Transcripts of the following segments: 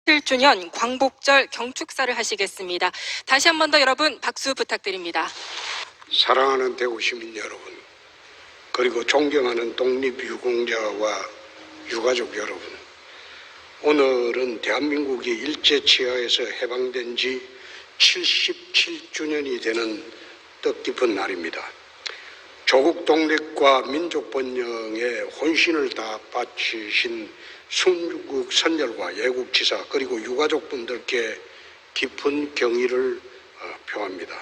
7주년 광복절 경축사를 하시겠습니다. 다시 한 번 더 여러분 박수 부탁드립니다. 사랑하는 대구 시민 여러분, 그리고 존경하는 독립유공자와 유가족 여러분, 오늘은 대한민국이 일제치하에서 해방된 지 77주년이 되는 뜻깊은 날입니다. 조국 독립과 민족 번영에 혼신을 다 바치신 순국 선열과 예국지사 그리고 유가족분들께 깊은 경의를 표합니다.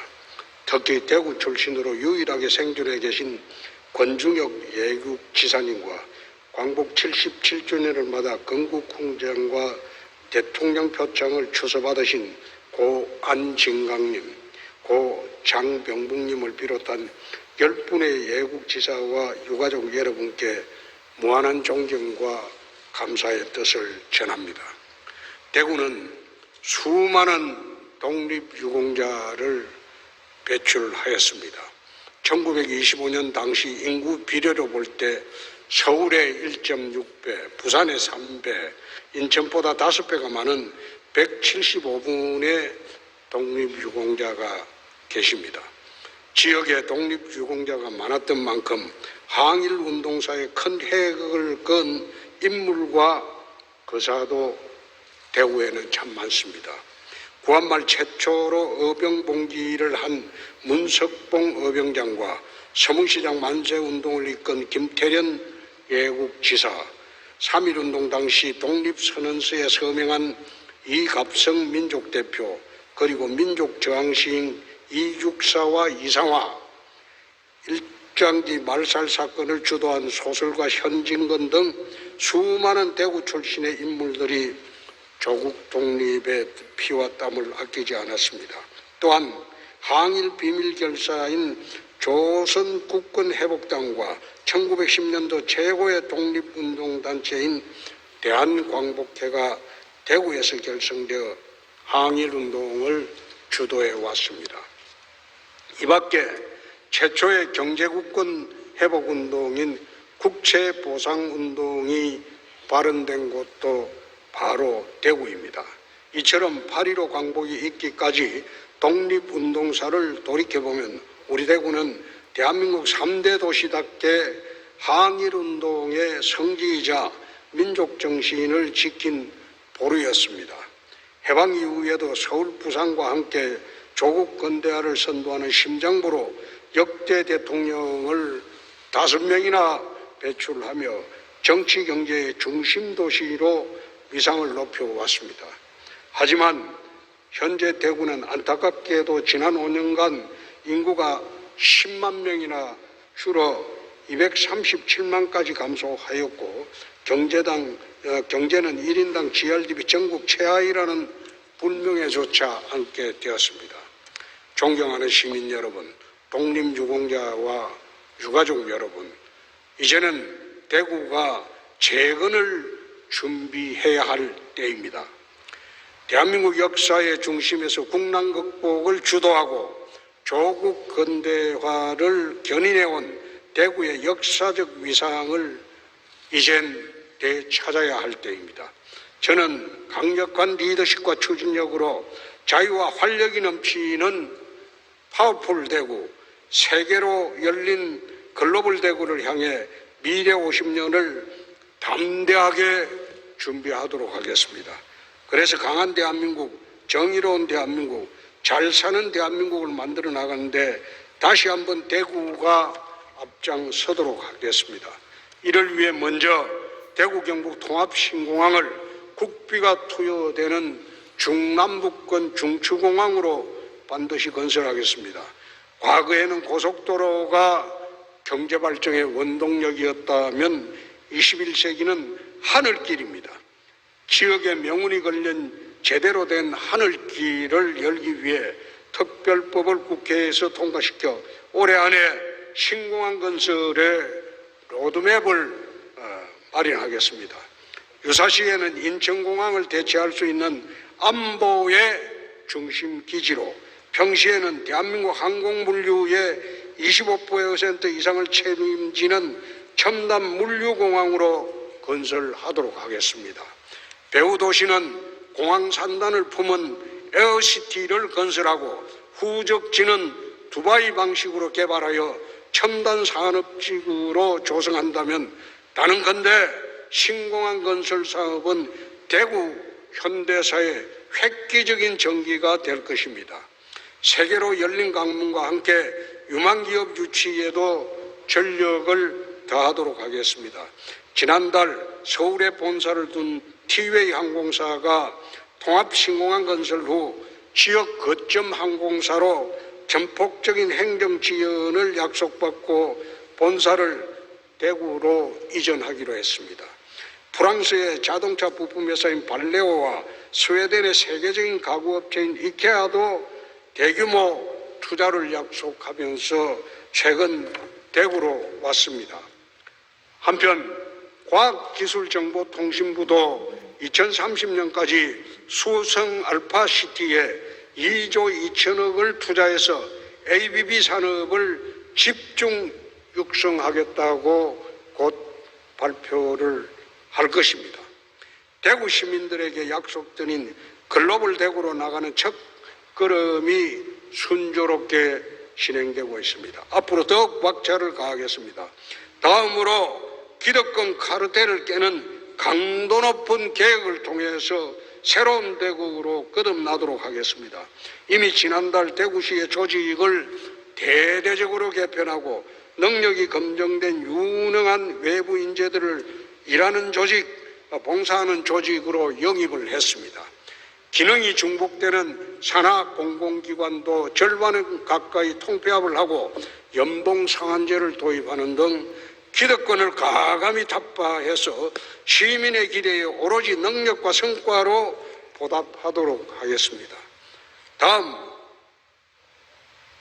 특히 대구 출신으로 유일하게 생존해 계신 권중혁 예국지사님과 광복 77주년을 맞아 건국훈장과 대통령 표창을 추서받으신 고 안진강님, 고 장병북님을 비롯한 10분의 예국지사와 유가족 여러분께 무한한 존경과 감사의 뜻을 전합니다. 대구는 수많은 독립유공자를 배출하였습니다. 1925년 당시 인구 비례로 볼 때 서울의 1.6배, 부산의 3배, 인천보다 5배가 많은 175분의 독립유공자가 계십니다. 지역에 독립유공자가 많았던 만큼 항일운동사에 큰 획을 그은 인물과 거사도 대구에는 참 많습니다. 구한말 최초로 어병봉기를 한 문석봉 어병장과 서문시장 만세운동을 이끈 김태련 예국지사, 3.1운동 당시 독립선언서에 서명한 이갑성 민족대표, 그리고 민족저항시인 이육사와 이상화, 일장기 말살 사건을 주도한 소설가 현진건 등 수많은 대구 출신의 인물들이 조국 독립의 피와 땀을 아끼지 않았습니다. 또한 항일 비밀결사인 조선국군회복당과 1910년도 최고의 독립운동단체인 대한광복회가 대구에서 결성되어 항일운동을 주도해 왔습니다. 이 밖에 최초의 경제국군 회복운동인 국채보상운동이 발언된 곳도 바로 대구입니다. 이처럼 8.15 광복이 있기까지 독립운동사를 돌이켜보면 우리 대구는 대한민국 3대 도시답게 항일운동의 성지이자 민족정신을 지킨 보루였습니다. 해방 이후에도 서울, 부산과 함께 조국 근대화를 선도하는 심장부로 역대 대통령을 5명이나 배출하며 정치 경제의 중심 도시로 위상을 높여왔습니다. 하지만 현재 대구는 안타깝게도 지난 5년간 인구가 10만 명이나 줄어 237만까지 감소하였고 경제는 1인당 GRDP 전국 최하위라는 불명예조차 안게 되었습니다. 존경하는 시민 여러분, 독립유공자와 유가족 여러분, 이제는 대구가 재건을 준비해야 할 때입니다. 대한민국 역사의 중심에서 국난 극복을 주도하고 조국 근대화를 견인해온 대구의 역사적 위상을 이젠 되찾아야 할 때입니다. 저는 강력한 리더십과 추진력으로 자유와 활력이 넘치는 파워풀 대구, 세계로 열린 글로벌 대구를 향해 미래 50년을 담대하게 준비하도록 하겠습니다. 그래서 강한 대한민국, 정의로운 대한민국, 잘 사는 대한민국을 만들어 나가는데 다시 한번 대구가 앞장서도록 하겠습니다. 이를 위해 먼저 대구 경북 통합신공항을 국비가 투여되는 중남북권 중추공항으로 반드시 건설하겠습니다. 과거에는 고속도로가 경제발전의 원동력이었다면 21세기는 하늘길입니다. 지역의 명운이 걸린 제대로 된 하늘길을 열기 위해 특별법을 국회에서 통과시켜 올해 안에 신공항 건설의 로드맵을 마련하겠습니다. 유사시에는 인천공항을 대체할 수 있는 안보의 중심 기지로, 평시에는 대한민국 항공물류의 25% 이상을 책임지는 첨단 물류공항으로 건설하도록 하겠습니다. 배후 도시는 공항 산단을 품은 에어시티를 건설하고 후적지는 두바이 방식으로 개발하여 첨단 산업지구로 조성한다면 단언컨대 신공항 건설 사업은 대구 현대사의 획기적인 전기가 될 것입니다. 세계로 열린 강문과 함께 유망기업 유치에도 전력을 다하도록 하겠습니다. 지난달 서울에 본사를 둔 티웨이 항공사가 통합신공항 건설 후 지역 거점 항공사로 전폭적인 행정 지원을 약속받고 본사를 대구로 이전하기로 했습니다. 프랑스의 자동차 부품 회사인 발레오와 스웨덴의 세계적인 가구업체인 이케아도 대규모 투자를 약속하면서 최근 대구로 왔습니다. 한편 과학기술정보통신부도 2030년까지 수성 알파시티에 2조 2천억을 투자해서 ABB 산업을 집중 육성하겠다고 곧 발표를 할 것입니다. 대구 시민들에게 약속드린 글로벌 대구로 나가는 첫 걸음이 순조롭게 진행되고 있습니다. 앞으로 더욱 박차를 가하겠습니다. 다음으로 기득권 카르텔을 깨는 강도 높은 계획을 통해서 새로운 대구로 거듭나도록 하겠습니다. 이미 지난달 대구시의 조직을 대대적으로 개편하고 능력이 검증된 유능한 외부 인재들을 일하는 조직, 봉사하는 조직으로 영입을 했습니다. 기능이 중복되는 산하 공공기관도 절반은 가까이 통폐합을 하고 연봉 상한제를 도입하는 등 기득권을 가감히 타파해서 시민의 기대에 오로지 능력과 성과로 보답하도록 하겠습니다. 다음,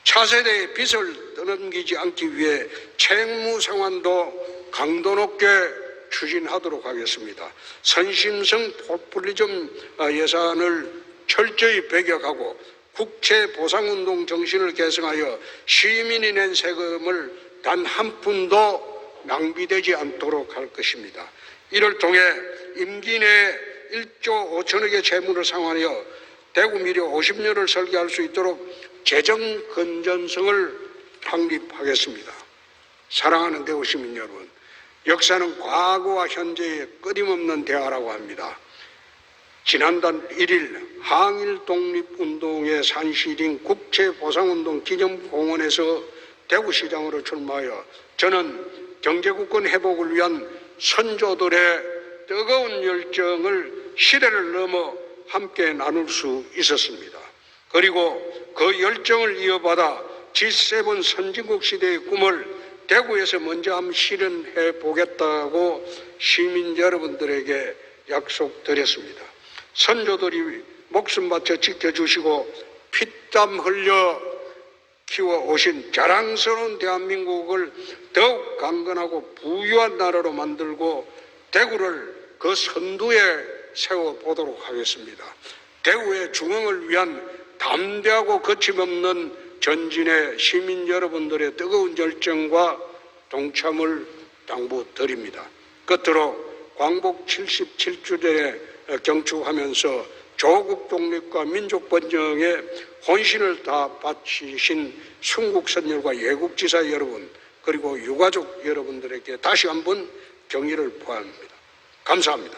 차세대의 빚을 떠넘기지 않기 위해 채무 상환도 강도 높게 추진하도록 하겠습니다. 선심성 포퓰리즘 예산을 철저히 배격하고 국채 보상운동 정신을 계승하여 시민이 낸 세금을 단 한 푼도 낭비되지 않도록 할 것입니다. 이를 통해 임기 내 1조 5천억의 채무를 상환하여 대구 미래 50년을 설계할 수 있도록 재정 건전성을 확립하겠습니다. 사랑하는 대구 시민 여러분, 역사는 과거와 현재의 끊임없는 대화라고 합니다. 지난달 1일 항일 독립운동의 산실인 국채보상운동 기념공원에서 대구시장으로 출마하여 저는 경제국권 회복을 위한 선조들의 뜨거운 열정을 시대를 넘어 함께 나눌 수 있었습니다. 그리고 그 열정을 이어받아 G7 선진국 시대의 꿈을 대구에서 먼저 한번 실현해 보겠다고 시민 여러분들에게 약속드렸습니다. 선조들이 목숨 바쳐 지켜주시고 피땀 흘려 키워오신 자랑스러운 대한민국을 더욱 강건하고 부유한 나라로 만들고 대구를 그 선두에 세워보도록 하겠습니다. 대구의 중흥을 위한 담대하고 거침없는 전진의 시민 여러분들의 뜨거운 열정과 동참을 당부드립니다. 끝으로 광복 77주년에 경축하면서 조국 독립과 민족 번영에 혼신을 다 바치신 순국선열과 예국지사 여러분 그리고 유가족 여러분들에게 다시 한번 경의를 표합니다. 감사합니다.